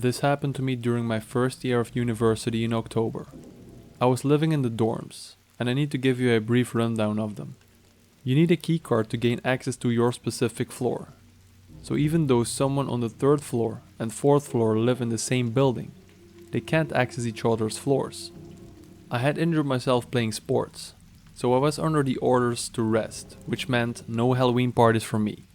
This happened to me during my first year of university in October. I was living in the dorms, and I need to give you a brief rundown of them. You need a keycard to gain access to your specific floor. So even though someone on the 3rd floor and 4th floor live in the same building, they can't access each other's floors. I had injured myself playing sports, so I was under the orders to rest, which meant no Halloween parties for me.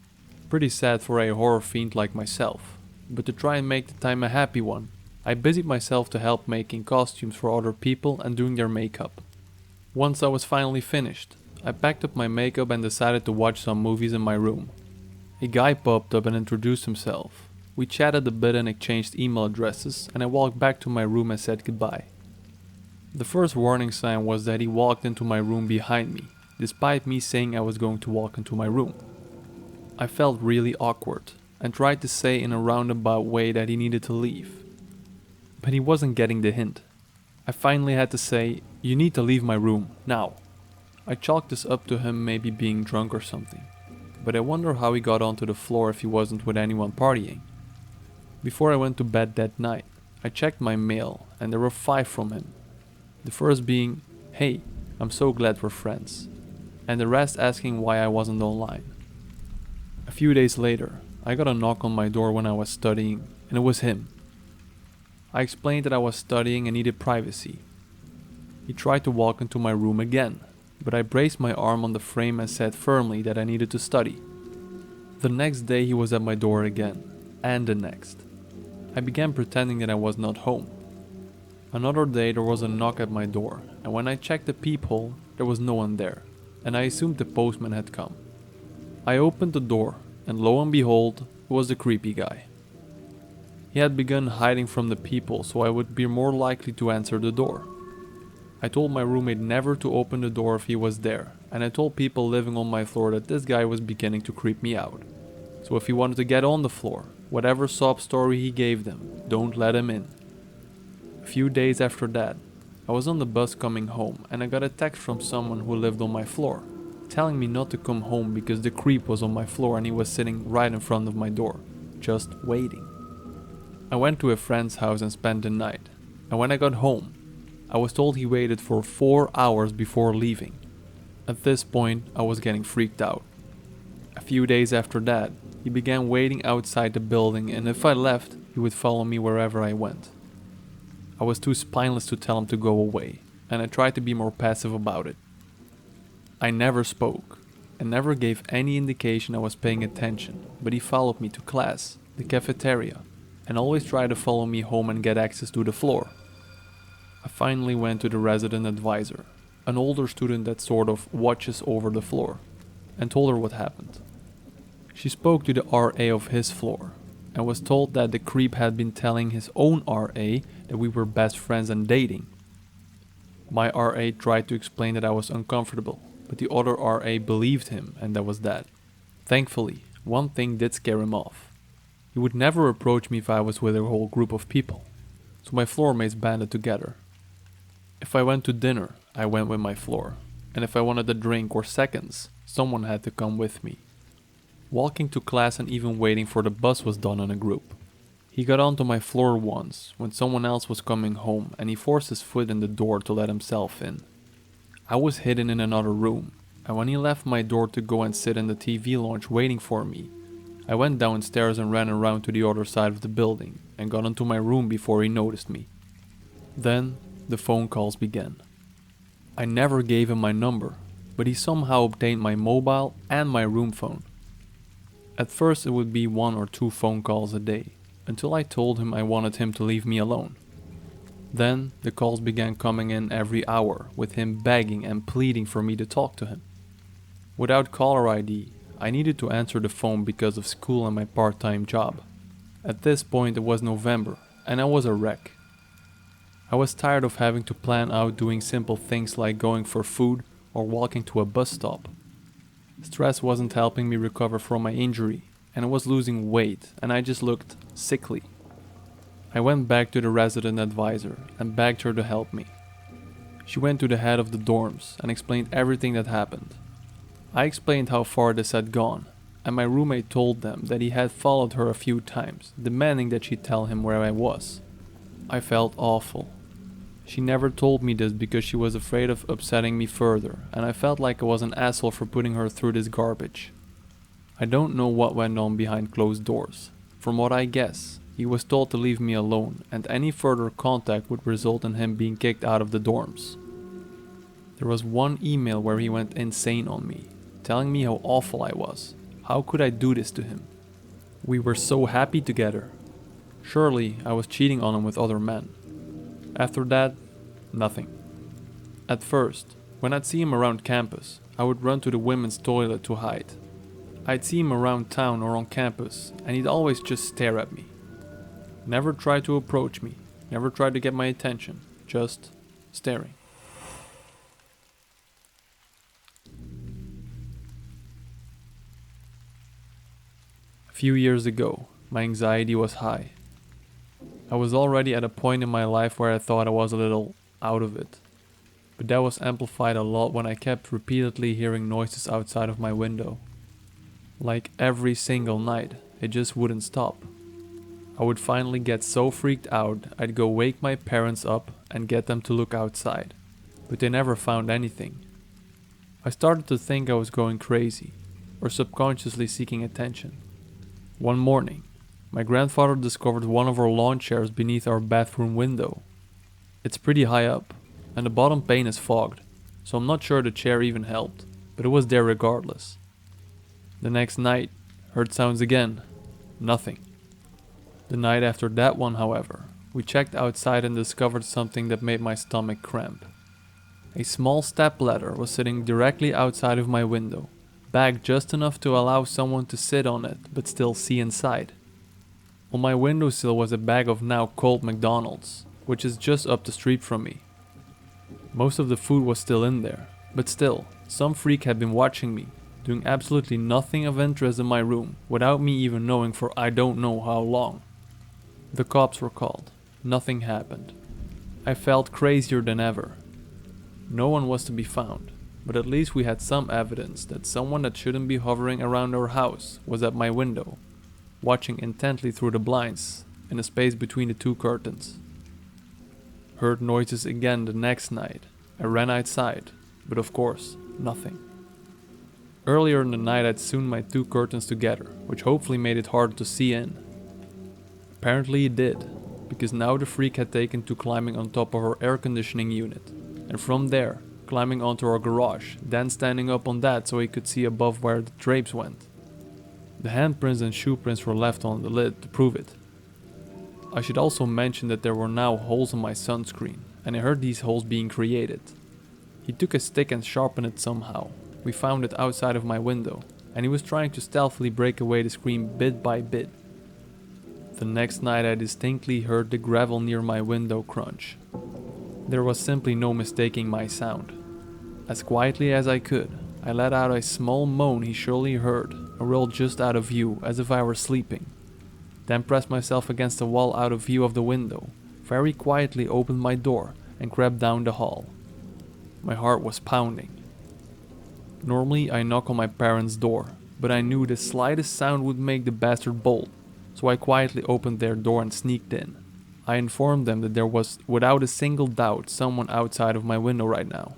Pretty sad for a horror fiend like myself, but to try and make the time a happy one, I busied myself to help making costumes for other people and doing their makeup. Once I was finally finished, I packed up my makeup and decided to watch some movies in my room. A guy popped up and introduced himself. We chatted a bit and exchanged email addresses, and I walked back to my room and said goodbye. The first warning sign was that he walked into my room behind me, despite me saying I was going to walk into my room. I felt really awkward and tried to say in a roundabout way that he needed to leave. But he wasn't getting the hint. I finally had to say, "You need to leave my room, now." I chalked this up to him maybe being drunk or something, but I wonder how he got onto the floor if he wasn't with anyone partying. Before I went to bed that night, I checked my mail and there were 5 from him. The first being, "Hey, I'm so glad we're friends," and the rest asking why I wasn't online. A few days later, I got a knock on my door when I was studying, and it was him. I explained that I was studying and needed privacy. He tried to walk into my room again, but I braced my arm on the frame and said firmly that I needed to study. The next day he was at my door again, and the next. I began pretending that I was not home. Another day there was a knock at my door, and when I checked the peephole, there was no one there, and I assumed the postman had come. I opened the door, and lo and behold, it was the creepy guy. He had begun hiding from the people so I would be more likely to answer the door. I told my roommate never to open the door if he was there, and I told people living on my floor that this guy was beginning to creep me out. So if he wanted to get on the floor, whatever sob story he gave them, don't let him in. A few days after that, I was on the bus coming home and I got a text from someone who lived on my floor, telling me not to come home because the creep was on my floor and he was sitting right in front of my door, just waiting. I went to a friend's house and spent the night, and when I got home, I was told he waited for 4 hours before leaving. At this point, I was getting freaked out. A few days after that, he began waiting outside the building, and if I left, he would follow me wherever I went. I was too spineless to tell him to go away, and I tried to be more passive about it. I never spoke, and never gave any indication I was paying attention, but he followed me to class, the cafeteria, and always tried to follow me home and get access to the floor. I finally went to the resident advisor, an older student that sort of watches over the floor, and told her what happened. She spoke to the RA of his floor, and was told that the creep had been telling his own RA that we were best friends and dating. My RA tried to explain that I was uncomfortable, but the other RA believed him, and that was that. Thankfully, one thing did scare him off. He would never approach me if I was with a whole group of people, so my floor mates banded together. If I went to dinner, I went with my floor, and if I wanted a drink or seconds, someone had to come with me. Walking to class and even waiting for the bus was done in a group. He got onto my floor once when someone else was coming home and he forced his foot in the door to let himself in. I was hidden in another room, and when he left my door to go and sit in the TV lounge waiting for me, I went downstairs and ran around to the other side of the building and got into my room before he noticed me. Then the phone calls began. I never gave him my number, but he somehow obtained my mobile and my room phone. At first it would be 1 or 2 phone calls a day, until I told him I wanted him to leave me alone. Then the calls began coming in every hour, with him begging and pleading for me to talk to him. Without caller ID, I needed to answer the phone because of school and my part-time job. At this point it was November, and I was a wreck. I was tired of having to plan out doing simple things like going for food or walking to a bus stop. Stress wasn't helping me recover from my injury, and I was losing weight, and I just looked sickly. I went back to the resident advisor and begged her to help me. She went to the head of the dorms and explained everything that happened. I explained how far this had gone, and my roommate told them that he had followed her a few times, demanding that she tell him where I was. I felt awful. She never told me this because she was afraid of upsetting me further, and I felt like I was an asshole for putting her through this garbage. I don't know what went on behind closed doors. From what I guess, he was told to leave me alone, and any further contact would result in him being kicked out of the dorms. There was one email where he went insane on me, telling me how awful I was. How could I do this to him? We were so happy together. Surely I was cheating on him with other men. After that, nothing. At first, when I'd see him around campus, I would run to the women's toilet to hide. I'd see him around town or on campus, and he'd always just stare at me. Never tried to approach me, never tried to get my attention, just staring. A few years ago, my anxiety was high. I was already at a point in my life where I thought I was a little out of it. But that was amplified a lot when I kept repeatedly hearing noises outside of my window. Like every single night, it just wouldn't stop. I would finally get so freaked out I'd go wake my parents up and get them to look outside, but they never found anything. I started to think I was going crazy, or subconsciously seeking attention. One morning, my grandfather discovered one of our lawn chairs beneath our bathroom window. It's pretty high up, and the bottom pane is fogged, so I'm not sure the chair even helped, but it was there regardless. The next night, heard sounds again. Nothing. The night after that one, however, we checked outside and discovered something that made my stomach cramp. A small stepladder was sitting directly outside of my window, bagged just enough to allow someone to sit on it but still see inside. On my windowsill was a bag of now cold McDonald's, which is just up the street from me. Most of the food was still in there, but still, some freak had been watching me, doing absolutely nothing of interest in my room without me even knowing for I don't know how long. The cops were called. Nothing happened. I felt crazier than ever. No one was to be found, but at least we had some evidence that someone that shouldn't be hovering around our house was at my window, watching intently through the blinds in the space between the two curtains. Heard noises again the next night. I ran outside, but of course, nothing. Earlier in the night I'd sewn my two curtains together, which hopefully made it harder to see in. Apparently it did, because now the freak had taken to climbing on top of our air conditioning unit, and from there, climbing onto our garage, then standing up on that so he could see above where the drapes went. The handprints and shoe prints were left on the lid to prove it. I should also mention that there were now holes in my sunscreen, and I heard these holes being created. He took a stick and sharpened it somehow. We found it outside of my window, and he was trying to stealthily break away the screen bit by bit. The next night I distinctly heard the gravel near my window crunch. There was simply no mistaking my sound. As quietly as I could, I let out a small moan he surely heard and rolled just out of view as if I were sleeping. Then pressed myself against the wall out of view of the window, very quietly opened my door and crept down the hall. My heart was pounding. Normally I knock on my parents' door, but I knew the slightest sound would make the bastard bolt, so I quietly opened their door and sneaked in. I informed them that there was, without a single doubt, someone outside of my window right now.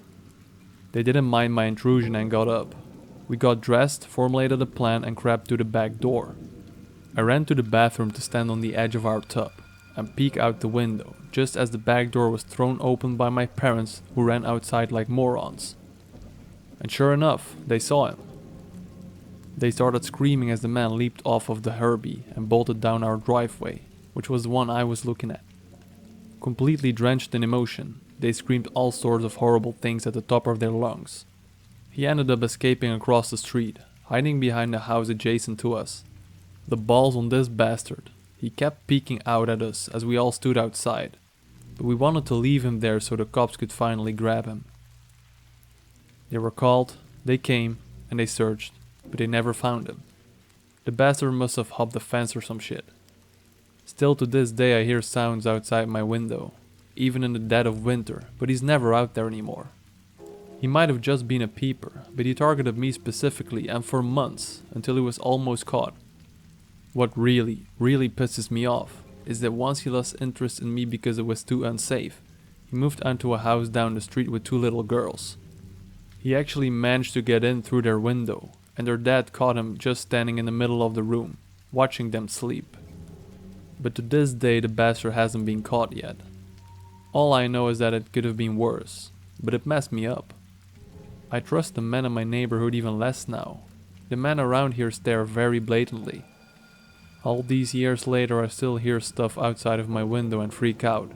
They didn't mind my intrusion and got up. We got dressed, formulated a plan and crept to the back door. I ran to the bathroom to stand on the edge of our tub and peek out the window just as the back door was thrown open by my parents, who ran outside like morons. And sure enough, they saw him. They started screaming as the man leaped off of the Herbie and bolted down our driveway, which was the one I was looking at. Completely drenched in emotion, they screamed all sorts of horrible things at the top of their lungs. He ended up escaping across the street, hiding behind the house adjacent to us. The balls on this bastard. He kept peeking out at us as we all stood outside, but we wanted to leave him there so the cops could finally grab him. They were called, they came, and they searched, but they never found him. The bastard must have hopped the fence or some shit. Still to this day I hear sounds outside my window, even in the dead of winter, but he's never out there anymore. He might have just been a peeper, but he targeted me specifically and for months until he was almost caught. What really pisses me off is that once he lost interest in me because it was too unsafe, he moved onto a house down the street with 2 little girls. He actually managed to get in through their window, and their dad caught him just standing in the middle of the room, watching them sleep. But to this day the bastard hasn't been caught yet. All I know is that it could have been worse, but it messed me up. I trust the men in my neighborhood even less now. The men around here stare very blatantly. All these years later I still hear stuff outside of my window and freak out.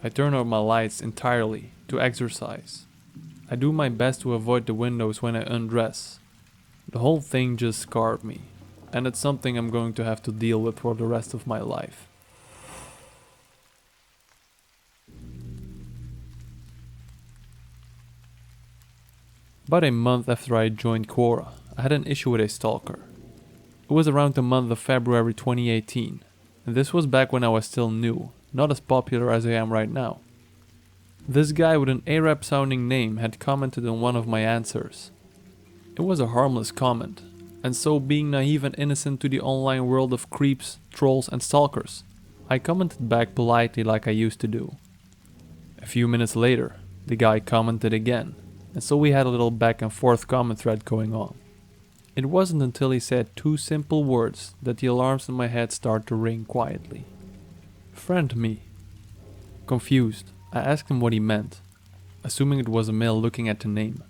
I turn out my lights entirely to exercise. I do my best to avoid the windows when I undress. The whole thing just scarred me, and it's something I'm going to have to deal with for the rest of my life. About a month after I joined Quora, I had an issue with a stalker. It was around the month of February 2018, and this was back when I was still new, not as popular as I am right now. This guy with an Arab sounding name had commented on one of my answers. It was a harmless comment, and so being naive and innocent to the online world of creeps, trolls and stalkers, I commented back politely like I used to do. A few minutes later, the guy commented again, and so we had a little back and forth comment thread going on. It wasn't until he said 2 simple words that the alarms in my head started to ring quietly. Friend me. Confused, I asked him what he meant, assuming it was a male looking at the name.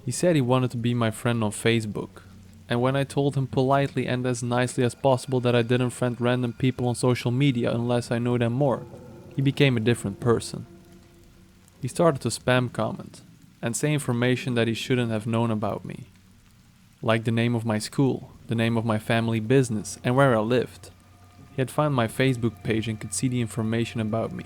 He said he wanted to be my friend on Facebook, and when I told him politely and as nicely as possible that I didn't friend random people on social media unless I know them more, he became a different person. He started to spam comment and say information that he shouldn't have known about me, like the name of my school, the name of my family business and where I lived. He had found my Facebook page and could see the information about me.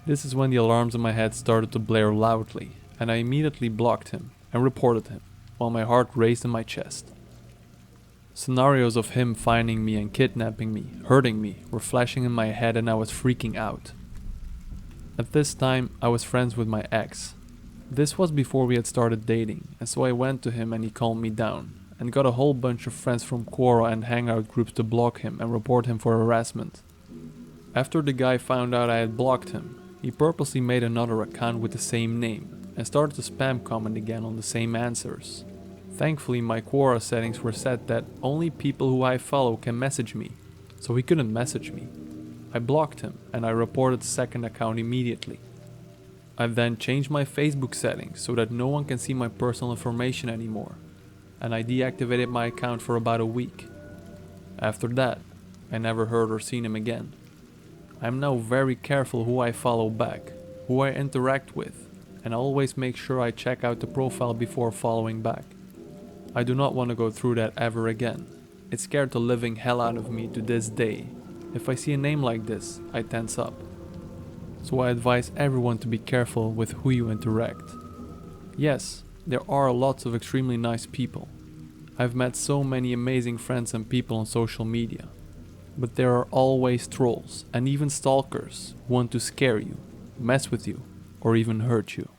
This is when the alarms in my head started to blare loudly, and I immediately blocked him and reported him, while my heart raced in my chest. Scenarios of him finding me and kidnapping me, hurting me, were flashing in my head and I was freaking out. At this time, I was friends with my ex. This was before we had started dating, and so I went to him and he calmed me down, and got a whole bunch of friends from Quora and hangout groups to block him and report him for harassment. After the guy found out I had blocked him, he purposely made another account with the same name and started to spam comment again on the same answers. Thankfully my Quora settings were set that only people who I follow can message me, so he couldn't message me. I blocked him and I reported the second account immediately. I then changed my Facebook settings so that no one can see my personal information anymore, and I deactivated my account for about a week. After that, I never heard or seen him again. I am now very careful who I follow back, who I interact with, and I always make sure I check out the profile before following back. I do not want to go through that ever again. It scared the living hell out of me to this day. If I see a name like this, I tense up. So I advise everyone to be careful with who you interact. Yes, there are lots of extremely nice people. I've met so many amazing friends and people on social media. But there are always trolls and even stalkers who want to scare you, mess with you, or even hurt you.